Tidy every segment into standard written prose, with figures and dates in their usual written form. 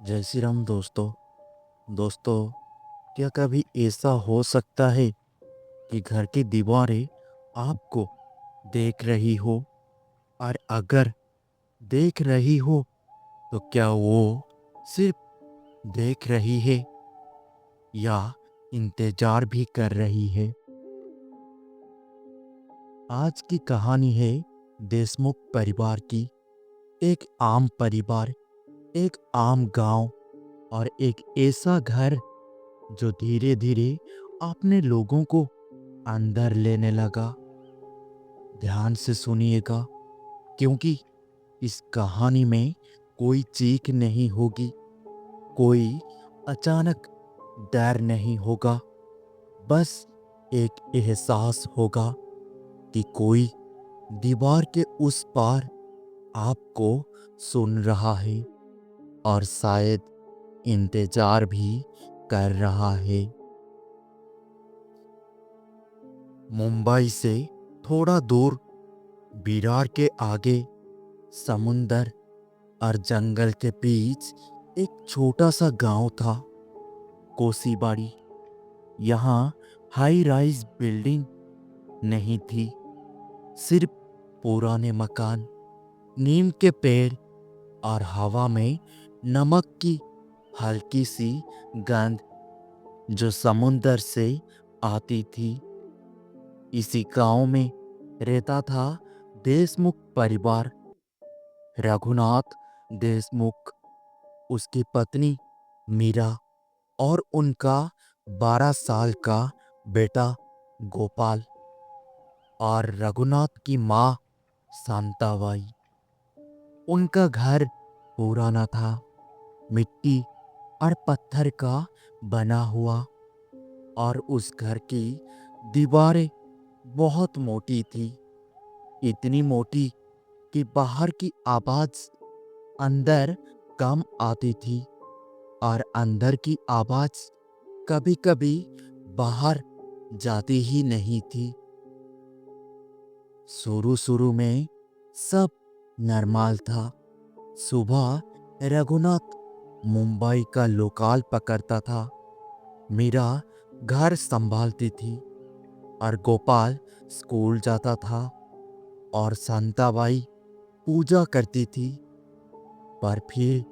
जय श्री राम दोस्तों। दोस्तों, क्या कभी ऐसा हो सकता है कि घर की दीवारें आपको देख रही हो, और अगर देख रही हो तो क्या वो सिर्फ देख रही है या इंतजार भी कर रही है? आज की कहानी है देशमुख परिवार की। एक आम परिवार, एक आम गांव और एक ऐसा घर जो धीरे धीरे अपने लोगों को अंदर लेने लगा। ध्यान से सुनिएगा, क्योंकि इस कहानी में कोई चीख नहीं होगी, कोई अचानक डर नहीं होगा। बस एक एहसास होगा कि कोई दीवार के उस पार आपको सुन रहा है और शायद इंतजार भी कर रहा है। मुंबई से थोड़ा दूर, विरार के आगे, समुंदर और जंगल के बीच एक छोटा सा गांव था, कोसीबाड़ी। यहाँ हाई राइज बिल्डिंग नहीं थी, सिर्फ पुराने मकान, नीम के पेड़ और हवा में नमक की हल्की सी गंध जो समुंदर से आती थी। इसी गांव में रहता था देशमुख परिवार। रघुनाथ देशमुख, उसकी पत्नी मीरा और उनका 12 साल का बेटा गोपाल, और रघुनाथ की माँ शांताबाई। उनका घर पुराना था, मिट्टी और पत्थर का बना हुआ, और उस घर की दीवारें बहुत मोटी थी। इतनी मोटी कि बाहर की आवाज अंदर कम आती थी, और अंदर की आवाज कभी कभी बाहर जाती ही नहीं थी। शुरू शुरू में सब नॉर्मल था। सुबह रघुनाथ मुंबई का लोकल पकड़ता था, मीरा घर संभालती थी, और गोपाल स्कूल जाता था, और शांताबाई पूजा करती थी। पर फिर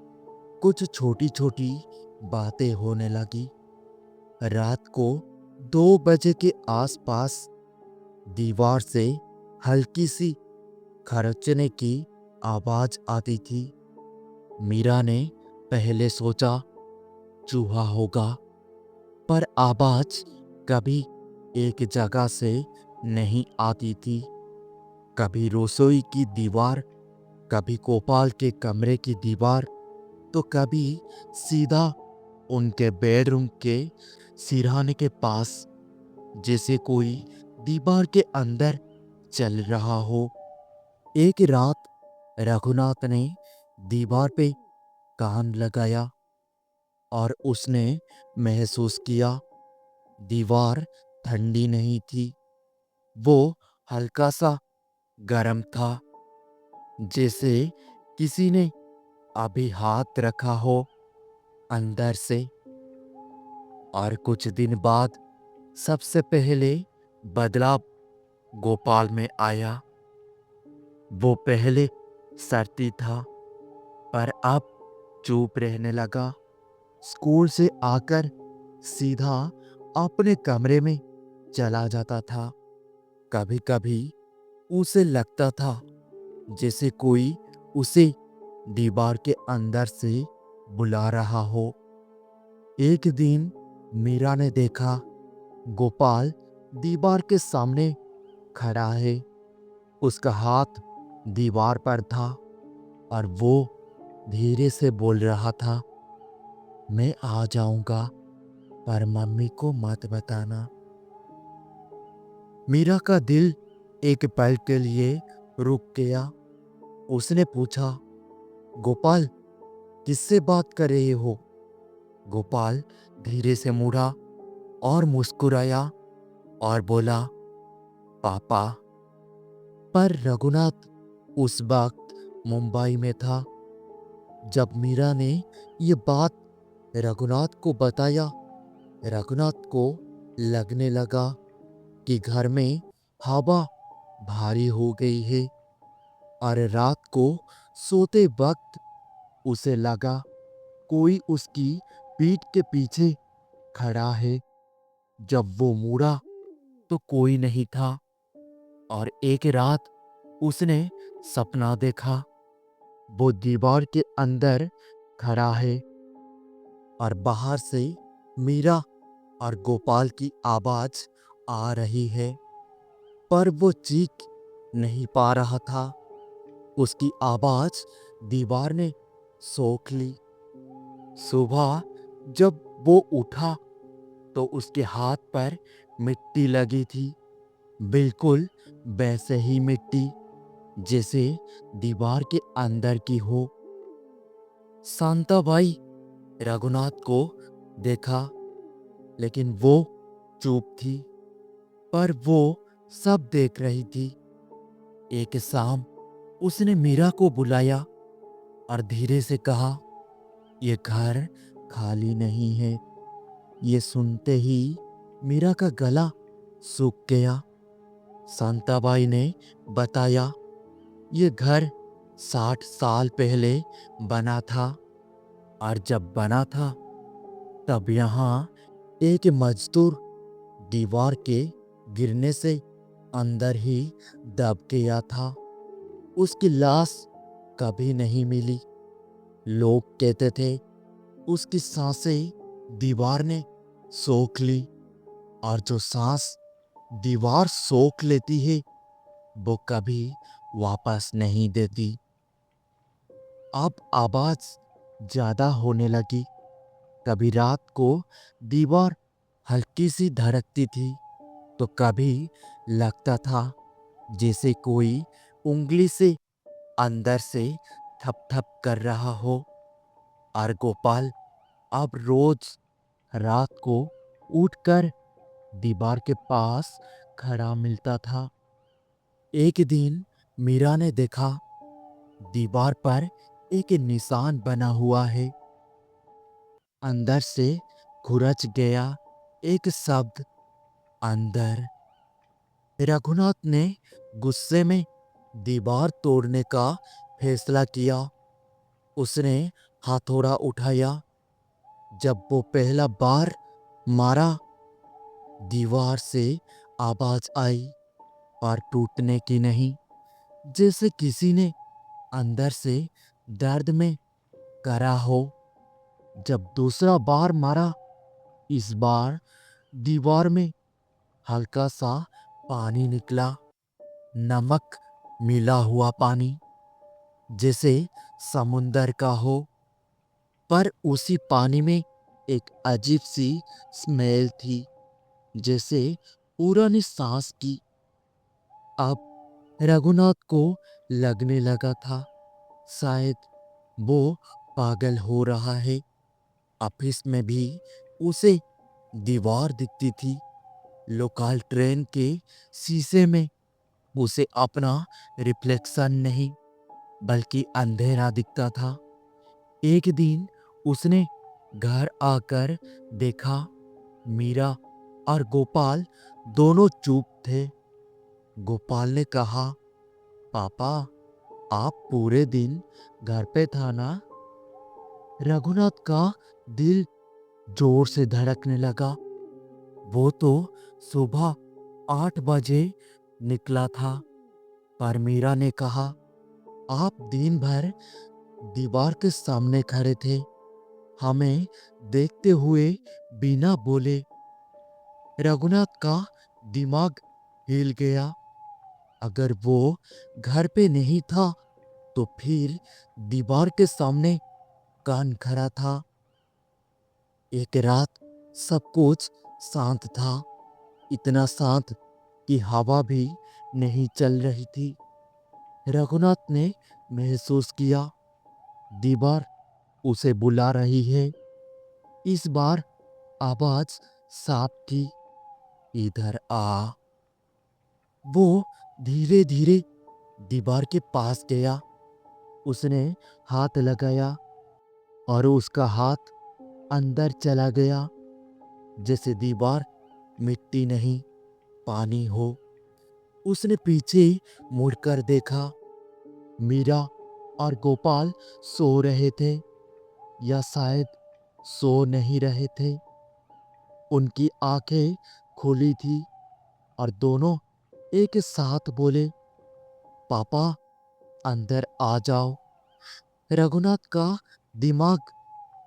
कुछ छोटी छोटी बातें होने लगी। रात को 2 बजे के आसपास दीवार से हल्की सी खरचने की आवाज आती थी। मीरा ने पहले सोचा चूहा होगा, पर आवाज कभी एक जगह से नहीं आती थी। कभी रसोई की दीवार, कभी गोपाल के कमरे की दीवार, तो कभी सीधा उनके बेडरूम के सिरहाने के पास, जैसे कोई दीवार के अंदर चल रहा हो। एक रात रघुनाथ ने दीवार पे कान लगाया, और उसने महसूस किया दीवार ठंडी नहीं थी, वो हल्का सा गर्म था, जैसे किसी ने अभी हाथ रखा हो अंदर से। और कुछ दिन बाद सबसे पहले बदलाव गोपाल में आया। वो पहले शर्ती था, पर अब चुप रहने लगा। स्कूल से आकर सीधा अपने कमरे में चला जाता था। कभी कभी उसे लगता था जैसे कोई उसे दीवार के अंदर से बुला रहा हो। एक दिन मीरा ने देखा गोपाल दीवार के सामने खड़ा है। उसका हाथ दीवार पर था, और वो धीरे से बोल रहा था, मैं आ जाऊंगा, पर मम्मी को मत बताना। मीरा का दिल एक पल के लिए रुक गया। उसने पूछा, गोपाल, किससे बात कर रहे हो? गोपाल धीरे से मुड़ा और मुस्कुराया और बोला, पापा। पर रघुनाथ उस वक्त मुंबई में था। जब मीरा ने ये बात रघुनाथ को बताया, रघुनाथ को लगने लगा कि घर में हवा भारी हो गई है और रात को सोते वक्त उसे लगा कोई उसकी पीठ के पीछे खड़ा है। जब वो मुड़ा तो कोई नहीं था और एक रात उसने सपना देखा, वो दीवार के अंदर खड़ा है और बाहर से मीरा और गोपाल की आवाज आ रही है, पर वो चीख नहीं पा रहा था। उसकी आवाज दीवार ने सोख ली। सुबह जब वो उठा तो उसके हाथ पर मिट्टी लगी थी, बिल्कुल वैसे ही मिट्टी जैसे दीवार के अंदर की हो। शांताबाई रघुनाथ को देखा, लेकिन वो चुप थी, पर वो सब देख रही थी। एक शाम उसने मीरा को बुलाया और धीरे से कहा, ये घर खाली नहीं है। ये सुनते ही मीरा का गला सूख गया। शांताबाई ने बताया, ये घर 60 साल पहले बना था और जब बना था तब यहाँ एक मजदूर दीवार के गिरने से अंदर ही दब गया था। उसकी लाश कभी नहीं मिली। लोग कहते थे उसकी सांसें दीवार ने सोख ली और जो सांस दीवार सोख लेती है वो कभी वापस नहीं देती। अब आवाज ज्यादा होने लगी। कभी रात को दीवार हल्की सी धड़कती थी तो कभी लगता था जैसे कोई उंगली से अंदर से थप थप कर रहा हो। और गोपाल अब रोज रात को उठकर दीवार के पास खड़ा मिलता था। एक दिन मीरा ने देखा दीवार पर एक निशान बना हुआ है। अंदर से खुरच गया एक शब्द, अंदर। रघुनाथ ने गुस्से में दीवार तोड़ने का फैसला किया। उसने हथौड़ा उठाया। जब वो पहला बार मारा, दीवार से आवाज आई, पर टूटने की नहीं, जैसे किसी ने अंदर से दर्द में करा हो। जब दूसरा बार मारा, इस बार दीवार में हल्का सा पानी निकला, नमक मिला हुआ पानी, जैसे समुंदर का हो। पर उसी पानी में एक अजीब सी स्मेल थी, जैसे पुरानी सांस की। अब रघुनाथ को लगने लगा था शायद वो पागल हो रहा है। ऑफिस में भी उसे दीवार दिखती थी। लोकल ट्रेन के शीशे में उसे अपना रिफ्लेक्शन नहीं बल्कि अंधेरा दिखता था। एक दिन उसने घर आकर देखा मीरा और गोपाल दोनों चुप थे। गोपाल ने कहा, पापा, आप पूरे दिन घर पे था ना? रघुनाथ का दिल जोर से धड़कने लगा। वो तो सुबह 8 बजे निकला था। पर मीरा ने कहा, आप दिन भर दीवार के सामने खड़े थे, हमें देखते हुए बिना बोले। रघुनाथ का दिमाग हिल गया। अगर वो घर पे नहीं था तो फिर दीवार के सामने कान खड़ा था। एक रात सब कुछ शांत था, इतना शांत कि हवा भी नहीं चल रही थी। रघुनाथ ने महसूस किया दीवार उसे बुला रही है। इस बार आवाज साफ थी, इधर आ। वो धीरे धीरे दीवार के पास गया। उसने हाथ लगाया और उसका हाथ अंदर चला गया, जैसे दीवार मिट्टी नहीं पानी हो। उसने पीछे मुड़कर देखा। मीरा और गोपाल सो रहे थे, या शायद सो नहीं रहे थे। उनकी आंखें खुली थी और दोनों एक साथ बोले, पापा अंदर आ जाओ। रघुनाथ का दिमाग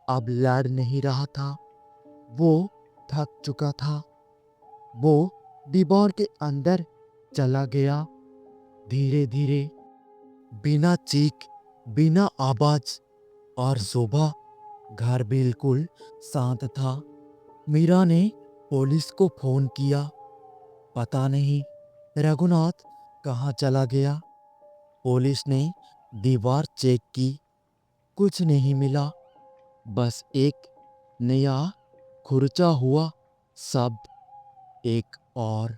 अब लड़ नहीं रहा था। वो थक चुका था। वो दीवार के अंदर चला गया, धीरे धीरे, बिना चीख, बिना आवाज। और सुबह घर बिल्कुल शांत था। मीरा ने पुलिस को फोन किया। पता नहीं रघुनाथ कहाँ चला गया। पुलिस ने दीवार चेक की, कुछ नहीं मिला। बस एक नया खुरचा हुआ शब्द, एक और।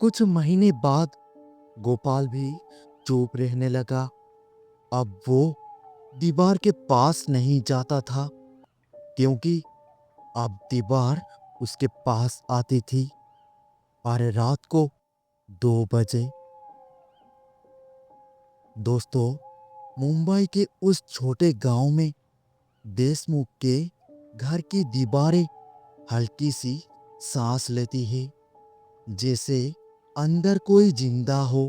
कुछ महीने बाद गोपाल भी चुप रहने लगा। अब वो दीवार के पास नहीं जाता था, क्योंकि अब दीवार उसके पास आती थी। और रात को 2 बजे। दोस्तों, मुंबई के उस छोटे गांव में देशमुख के घर की दीवारें हल्की सी सांस लेती है, जैसे अंदर कोई जिंदा हो।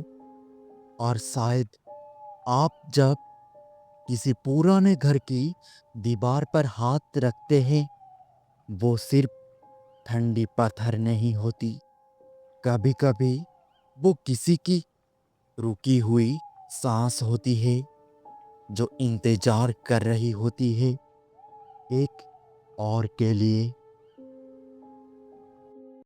और शायद आप जब किसी पुराने घर की दीवार पर हाथ रखते हैं, वो सिर्फ ठंडी पत्थर नहीं होती। कभी कभी वो किसी की रुकी हुई सांस होती है, जो इंतजार कर रही होती है एक और के लिए।